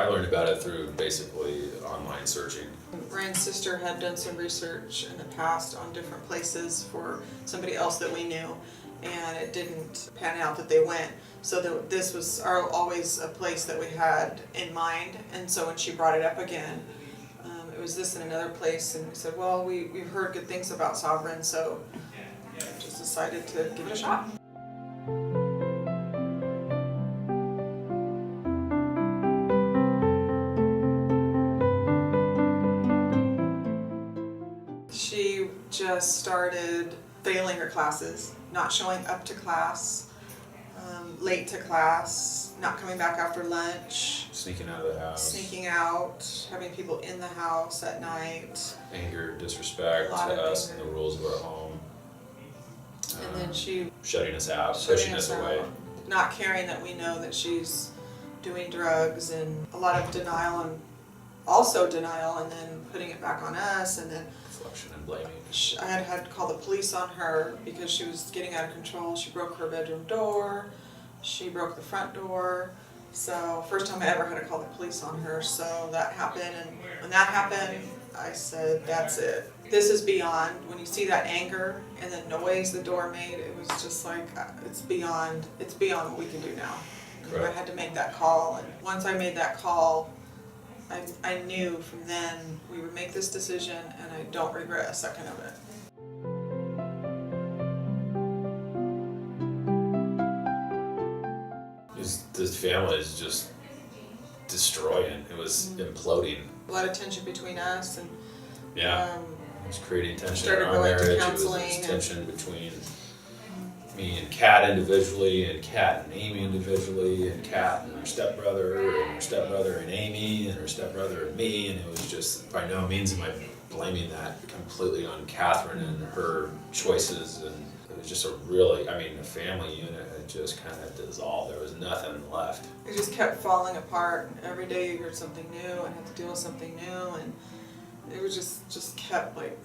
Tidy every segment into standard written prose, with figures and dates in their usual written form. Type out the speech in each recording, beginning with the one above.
I learned about it through basically online searching. Ryan's sister had done some research in the past on different places for somebody else that we knew, and it didn't pan out that they went. So this was always a place that we had in mind, and so when she brought it up again, it was this and another place, and we said, well, we've heard good things about Sovereign, so just decided to give it a shot. She just started failing her classes, not showing up to class, late to class, not coming back after lunch, Sneaking out of the house. sneaking out, having people in the house at night. Anger, disrespect to us and the rules of our home. And then she Shutting us out, pushing us away. not caring that we know that she's doing drugs, and a lot of denial, and also denial, and then putting it back on us, and then Reflection and blaming. I had to call the police on her because she was getting out of control. She broke her bedroom door, she broke the front door. So first time I ever had to call the police on her. So that happened, and when that happened, I said, that's it. This is beyond. When you see that anger and the noise the door made, it was just like, it's beyond what we can do now. Correct. I had to make that call, and once I made that call, I knew from then we would make this decision, and I don't regret a second of it. This family is just destroying. It was imploding. A lot of tension between us, and Yeah. It was creating tension in started our going to marriage. It was counseling tension between me and Kat individually, and Kat and Amy individually, and Kat and her stepbrother and Amy, and her stepbrother and me, and it was just, by no means am I blaming that completely on Catherine and her choices, and it was just the family unit had just kind of dissolved. There was nothing left. it just kept falling apart. Every day you heard something new, and had to deal with something new, and it was just kept like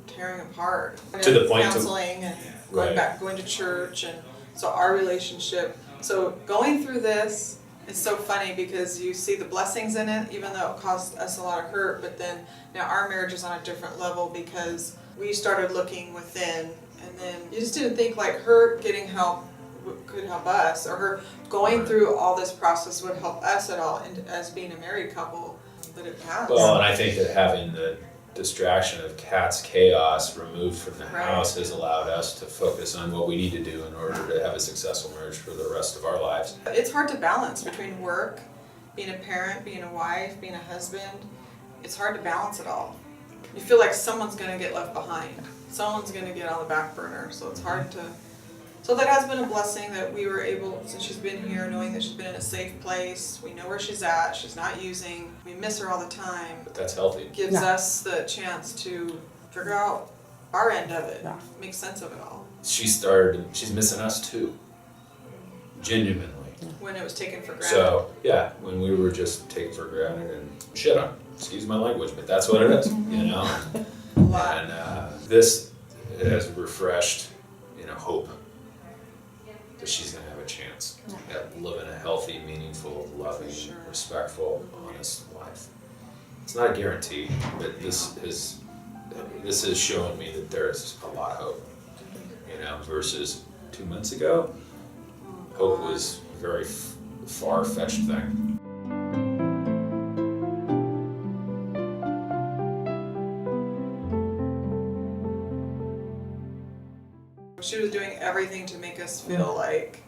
tearing apart. To the point counseling and Right. going to church, and so our relationship. So going through this, it's so funny because you see the blessings in it, even though it caused us a lot of hurt. But then now our marriage is on a different level because we started looking within, and then you just didn't think like her getting help could help us, or her going through all this process would help us at all, and as being a married couple, but it has. Well, and I think that having the distraction of Kat's chaos removed from the house has allowed us to focus on what we need to do in order to have a successful marriage for the rest of our lives. It's hard to balance between work, being a parent, being a wife, being a husband. It's hard to balance it all. You feel like someone's gonna get left behind. Someone's gonna get on the back burner, so it's hard to. So that has been a blessing that we were able, since she's been here, knowing that she's been in a safe place. We know where she's at, she's not using. We miss her all the time. But that's healthy. Gives us the chance to figure out our end of it, make sense of it all. She's missing us too. Genuinely. When it was taken for granted. So, yeah, when we were just taken for granted and shit on, excuse my language, but that's what it is, you know? And this has refreshed, hope that she's gonna have a chance at living a healthy, meaningful, loving, respectful, honest life. It's not a guarantee, but this has shown me that there's a lot of hope, versus 2 months ago. Hope was a very far-fetched thing. She was doing everything to make us feel like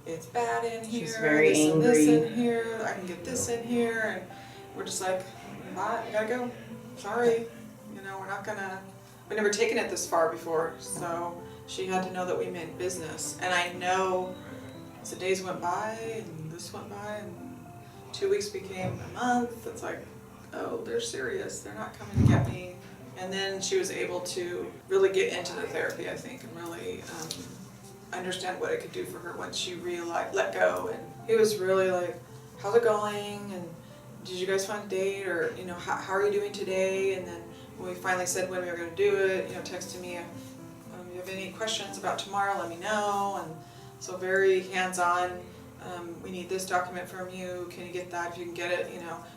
it's bad in here. She's very this angry. And this in here. I can get this in here, and we're just like, bye, we gotta go. Sorry, we're not gonna. We've never taken it this far before, so she had to know that we meant business. And I know as the days went by, and this went by, and 2 weeks became a month. It's like, oh, they're serious. They're not coming to get me. And then she was able to really get into the therapy, I think, and really understand what it could do for her once she realized, let go. And he was really like, how's it going? And did you guys find a date? Or, how are you doing today? And then when we finally said when we were going to do it, texted me, if you have any questions about tomorrow, let me know. And so very hands-on, we need this document from you, can you get that, if you can get it,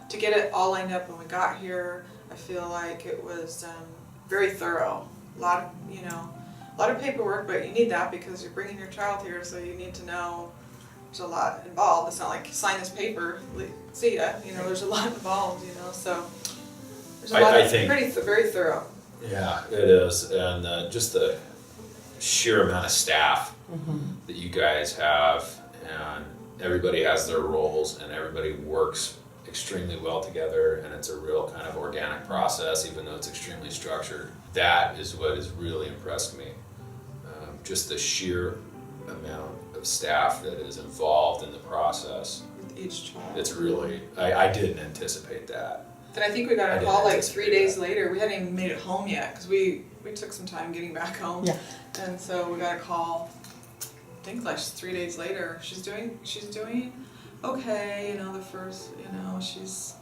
to get it all lined up when we got here. I feel like it was very thorough, a lot of paperwork, but you need that because you're bringing your child here, so you need to know there's a lot involved. It's not like sign this paper, see ya, there's a lot involved, so there's a lot I of think, very thorough. Yeah, it is, and just the sheer amount of staff that you guys have, and everybody has their roles, and everybody works extremely well together, and it's a real kind of organic process, even though it's extremely structured. That is what has really impressed me. Just the sheer amount of staff that is involved in the process. With each child. It's really, I didn't anticipate that. Then I think we got I a didn't call like anticipate 3 days that. later. We hadn't even made it home yet because we took some time getting back home. Yeah. And so we got a call, I think like 3 days later. She's doing okay, the first, she's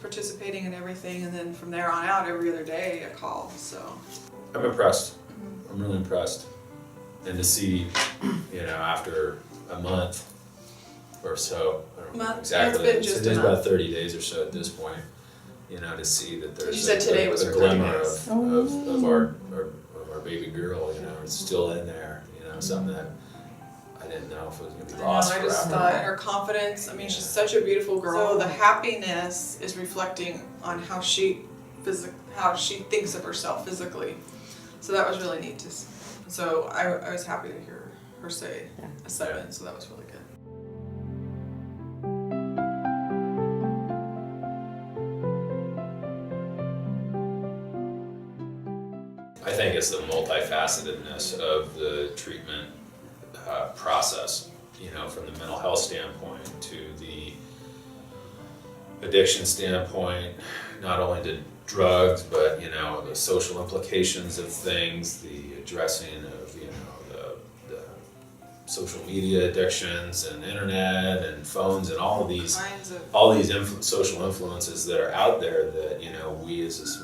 participating in everything, and then from there on out, every other day a call, so. I'm impressed. I'm really impressed. And to see, after a month or so, I don't know Month? exactly, Yeah, it's been just it is a about month. 30 days or so at this point, to see that there's She said today was a her 30 glimmer days. of our baby girl, it's still in there, something that I didn't know if it was going to be lost I just forever. thought her confidence, she's such a beautiful girl. So the happiness is reflecting on how she thinks of herself physically. So that was really neat to see. So I was happy to hear her say a 7, so that was really good. I think it's the multifacetedness of the treatment process, from the mental health standpoint to the addiction standpoint, not only to drugs, but, the social implications of things, the addressing of, the social media addictions and internet and phones and all of these, social influences that are out there that, we as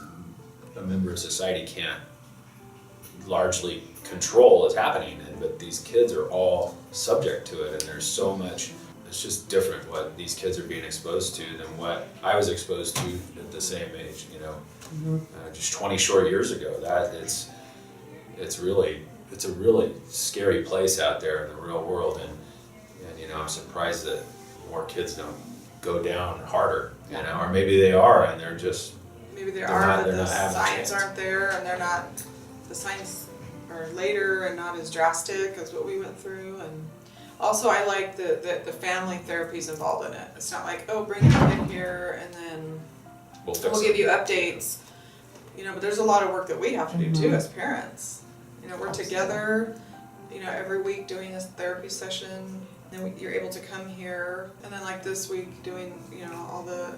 a member of society can't largely control is happening, but these kids are all subject to it, and there's so much. It's just different what these kids are being exposed to than what I was exposed to at the same age. Just 20 short years ago. That it's a really scary place out there in the real world, and I'm surprised that more kids don't go down harder. Or maybe they are, and they're just Maybe they're are, not- but they're the not having a signs chance. aren't there, and the signs are later and not as drastic as what we went through. And also I like the family therapies involved in it. It's not like, oh, bring them in here and then we'll give you updates. But there's a lot of work that we have to do too as parents. We're together, every week doing this therapy session. Then you're able to come here, and then like this week doing, all the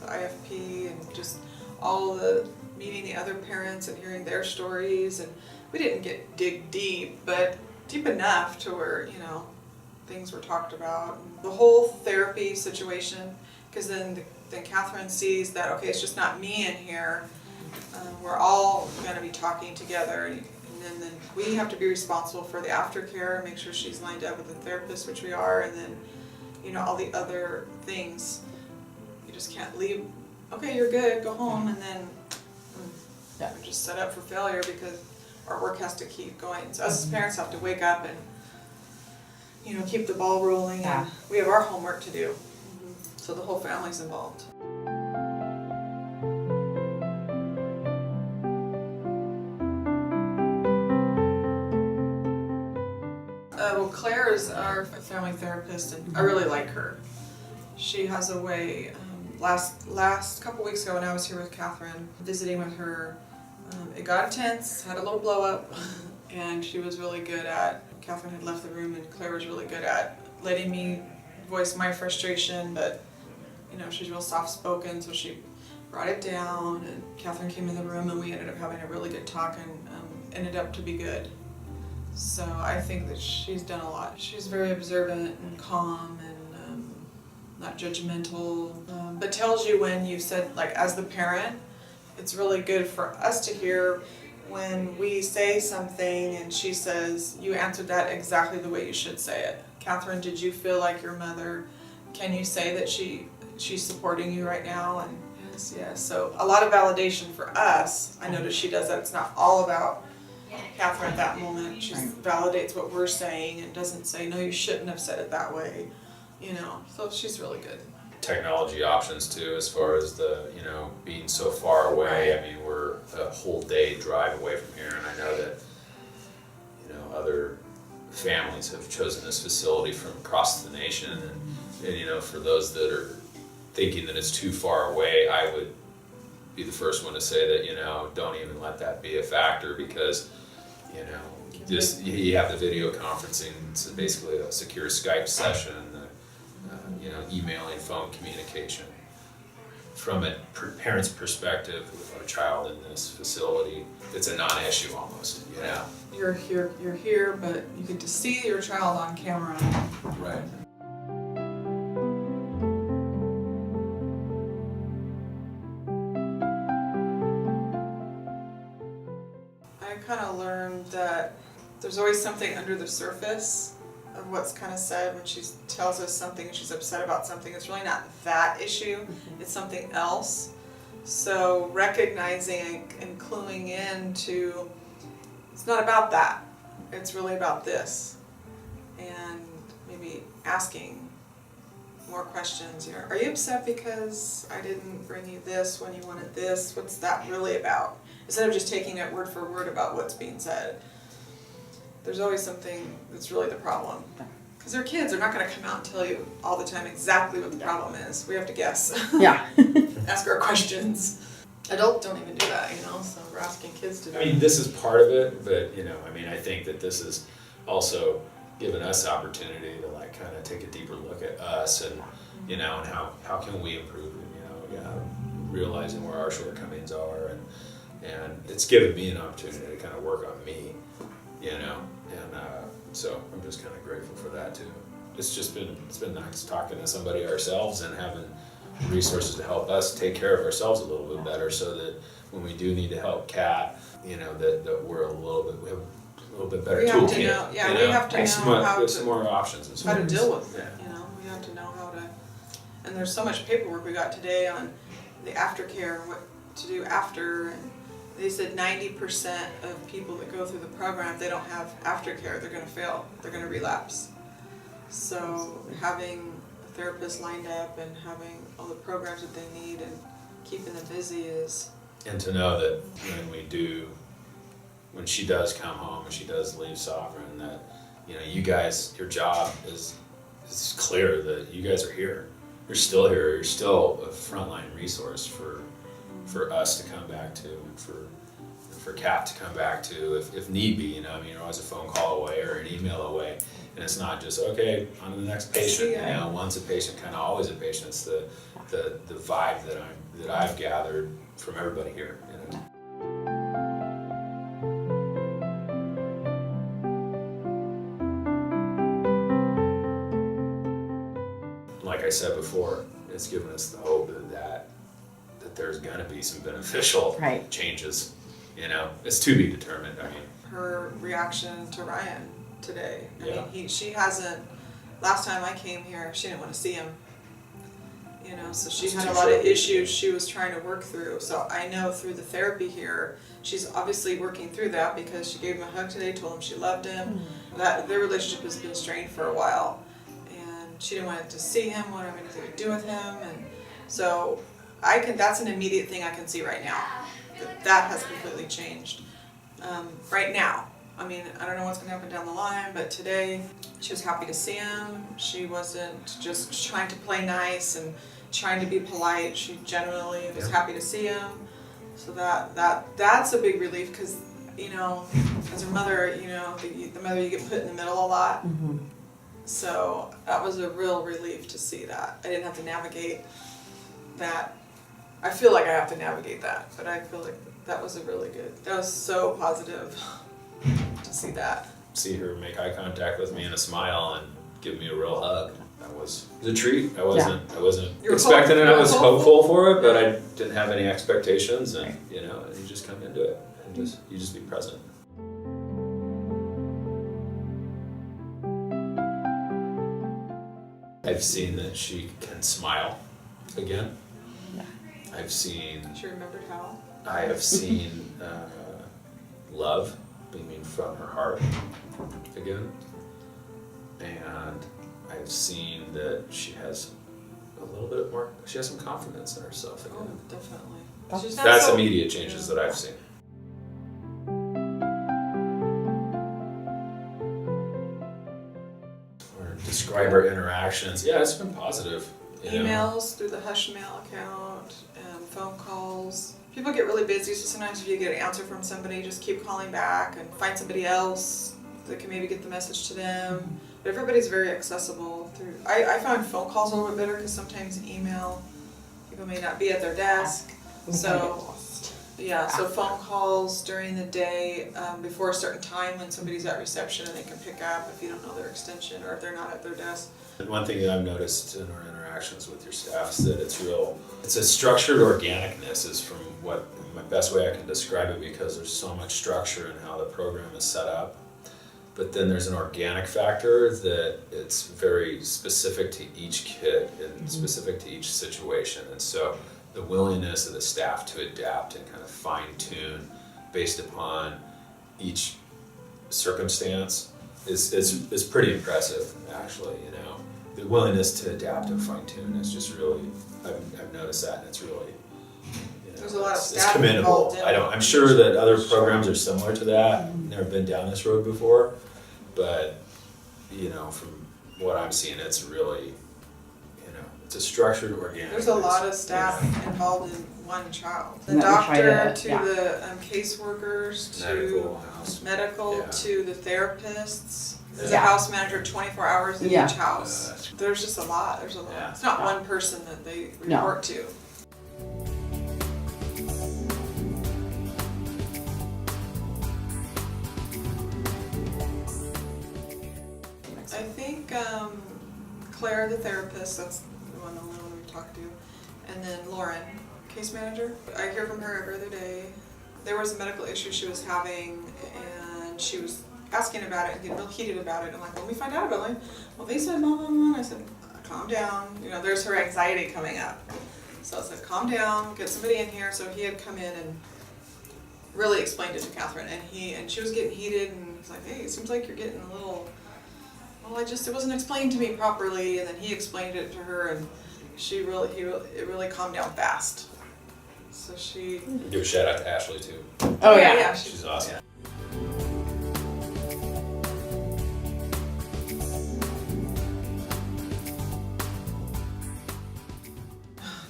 IFP and just all the meeting the other parents and hearing their stories. And we didn't dig deep, but deep enough to where, things were talked about. And the whole therapy situation, because then Catherine sees that, okay, it's just not me in here. We're all going to be talking together, and then we have to be responsible for the aftercare, make sure she's lined up with a therapist, which we are, and then, all the other things. You just can't leave, okay, you're good, go home, and then we're just set up for failure because our work has to keep going. So us as parents have to wake up and, keep the ball rolling, and we have our homework to do. So the whole family's involved. Well, Claire is our family therapist, and I really like her. She has a way, last couple weeks ago when I was here with Catherine, visiting with her, it got intense, had a little blow up, and she was really good at, Catherine had left the room, and Claire was really good at letting me voice my frustration, but she's real soft spoken, so she brought it down, and Catherine came in the room, and we ended up having a really good talk, and ended up to be good. So I think that she's done a lot. She's very observant and calm and not judgmental, but tells you when you said, like, as the parent, it's really good for us to hear when we say something and she says, you answered that exactly the way you should say it. Catherine, did you feel like your mother, can you say that she's supporting you right now? And yes. So a lot of validation for us. I notice she does that. It's not all about Catherine at that moment. She validates what we're saying and doesn't say, no, you shouldn't have said it that way. You know, so she's really good. Technology options too, as far as the, you know, being so far away. I mean, we're a whole day drive away from here, and I know that, you know, other families have chosen this facility from across the nation, and you know, for those that are thinking that it's too far away, I would be the first one to say that, you know, don't even let that be a factor, because, you know, just you have the video conferencing. It's basically a secure Skype session, you know, emailing, phone communication. From a parent's perspective of a child in this facility, it's a non-issue almost, you know. You're here, but you get to see your child on camera. Right. I kind of learned that there's always something under the surface of what's kind of said when she tells us something and she's upset about something. It's really not that issue, it's something else. So recognizing and cluing in to, it's not about that, it's really about this. And maybe asking more questions, you know, are you upset because I didn't bring you this when you wanted this? What's that really about? Instead of just taking it word for word about what's being said. There's always something that's really the problem. Because they're kids, they're not going to come out and tell you all the time exactly what the problem is. We have to guess. Yeah. Ask our questions. Adults don't even do that, you know, so we're asking kids to do I mean, this is part of it, but, you know, I mean, I think that this is also given us opportunity to, like, kind of take a deeper look at us and, you know, and how can we improve it, you know, realizing where our shortcomings are, and it's given me an opportunity to kind of work on me, you know, and so I'm just kind of grateful for that too. It's been nice talking to somebody ourselves and having resources to help us take care of ourselves a little bit better, so that when we do need to help Kat, you know, that we have a little bit better toolkit. We have to know how there's some more options. How to deal with it, you know, we have to know how to, and there's so much paperwork we got today on the aftercare, what to do after, and they said 90% of people that go through the program, if they don't have aftercare, they're gonna fail, they're gonna relapse. So having a therapist lined up and having all the programs that they need and keeping them busy is. And to know that when she does come home and she does leave Sovereign, that, you know, you guys, your job is clear, that you guys are here. You're still here. You're still a frontline resource for us to come back to, and for Kat to come back to if need be. You know, I mean, you're always a phone call away or an email away, and it's not just okay on to the next patient. You know, once a patient, kind of always a patient. It's the vibe that I've gathered from everybody here. You know. Like I said before, it's given us the hope that there's gonna be some beneficial changes. You know, it's to be determined. I mean, her reaction to Ryan today. I mean, she hasn't. Last time I came here, she didn't want to see him. You know, so she had a lot of issues she was trying to work through. So I know through the therapy here, she's obviously working through that, because she gave him a hug today, told him she loved him. That their relationship has been strained for a while, and she didn't want to see him, want to have anything to do with him, and so that's an immediate thing I can see right now. That has completely changed right now. I mean, I don't know what's going to happen down the line, but today she was happy to see him. She wasn't just trying to play nice and trying to be polite. She genuinely was happy to see him. So that's a big relief, because, you know, as a mother, you know, the mother, you get put in the middle a lot. So that was a real relief to see that. I didn't have to navigate that. I feel like I have to navigate that, but I feel like that was that was so positive to see that. See her make eye contact with me and a smile and give me a real hug. That was a treat. I wasn't expecting it. I was hopeful for it, but I didn't have any expectations, and you know, and you just come into it and you just be present. I've seen that she can smile again. Yeah. I've seen, She remembered how. I have seen love beaming from her heart again. And I've seen that she has a little bit more, she has some confidence in herself Oh, again. definitely. That's- She's not That's so- immediate changes that I've seen. Or describe our interactions. Yeah, it's been positive. You know? Emails through the Hush Mail account, phone calls. People get really busy, so sometimes if you get an answer from somebody, just keep calling back and find somebody else that can maybe get the message to them. But everybody's very accessible through. I found phone calls a little bit better because sometimes email, people may not be at their desk. So yeah, so phone calls during the day before a certain time when somebody's at reception and they can pick up if you don't know their extension or if they're not at their desk. And one thing that I've noticed in our interactions with your staff is that it's a structured organicness is from what, my best way I can describe it, because there's so much structure in how the program is set up. But then there's an organic factor that it's very specific to each kid and specific to each situation. And so the willingness of the staff to adapt and kind of fine tune based upon each circumstance is pretty impressive, actually, you know. The willingness to adapt and fine tune is just really, I've noticed that, and it's really, you know, There's a lot of it's staff commendable. involved in I'm sure that other programs are similar to that. Never been down this road before, but you know, from what I'm seeing, it's really, you know, it's a structured organic. There's a lot of staff involved in one child. The And then we try doctor to- to yeah. the caseworkers Medical to house. medical Yeah. to the therapists. There's a Yeah. house manager 24 hours in Yeah. each house. There's just a lot. There's a lot. Yeah. It's not Yeah. one person that they No. report to. I think Claire, the therapist, that's the only one we've talked to, and then Lauren, case manager. I hear from her every other day. There was a medical issue she was having, and she was asking about it and getting real heated about it. I'm like, when we find out about it, well, they said blah, blah, blah. I said, calm down. You know, there's her anxiety coming up. So I said, calm down, get somebody in here. So he had come in and really explained it to Catherine, and she was getting heated, and he's like, hey, it seems like you're getting a little, well, it wasn't explained to me properly. And then he explained it to her, and it really calmed down fast. So she. Give a shout out to Ashley too. Oh yeah. She's awesome.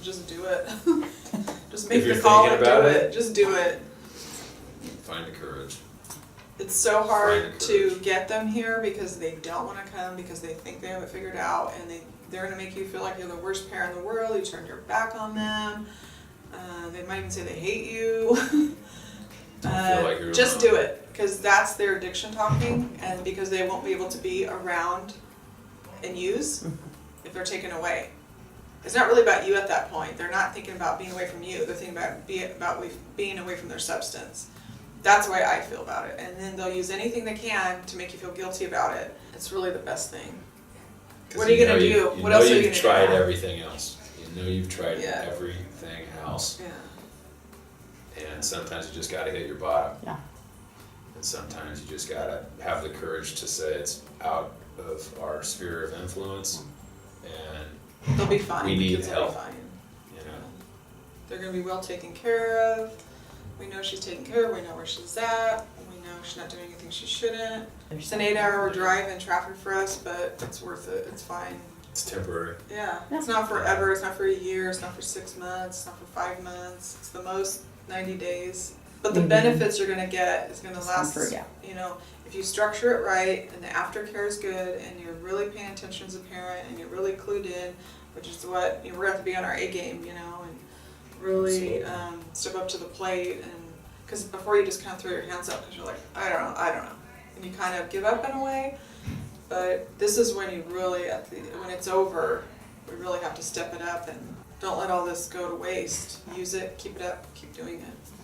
Just do it. Just If make you're the call thinking and do about it. it. Just do it. Find the courage. It's so Find hard the to courage. get them here because they don't want to come because they think they have it figured out, and they're going to make you feel like you're the worst parent in the world. You turn your back on them. They might even say they hate you. Don't feel like you're Just alone. do it, because that's their addiction talking, and because they won't be able to be around and use if they're taken away. It's not really about you at that point. They're not thinking about being away from you. They're thinking about being away from their substance. That's the way I feel about it. And then they'll use anything they can to make you feel guilty about it. It's really the best thing. 'Cause What are you gonna know do? You What know else are you you've gonna do tried now? everything else. You know you've tried Yeah. everything else. Yeah. And sometimes you just gotta hit your bottom. Yeah. And sometimes you just gotta have the courage to say it's out of our sphere of influence, and They'll be fine. We The need kids will help. be fine. you know, They're gonna be well taken care of. We know she's taken care of. We know where she's at. We know she's not doing anything she shouldn't. It's an 8-hour drive in traffic for us, but it's worth it. It's fine. it's temporary. Yeah. Yeah. It's not forever. It's not for a year. It's not for 6 months. It's not for 5 months. It's the most 90 days. But the Mhm. benefits you're gonna get is gonna It's last. comfort, yeah. You know, if you structure it right and the aftercare is good and you're really paying attention as a parent and you're really clued in, which is what we're gonna have to be on our A game, you know, and really step up to the plate. And because before you just kind of throw your hands up because you're like, I don't know, and you kind of give up in a way. But this is when you really, when it's over, we really have to step it up and don't let all this go to waste. Use it, keep it up, keep doing it.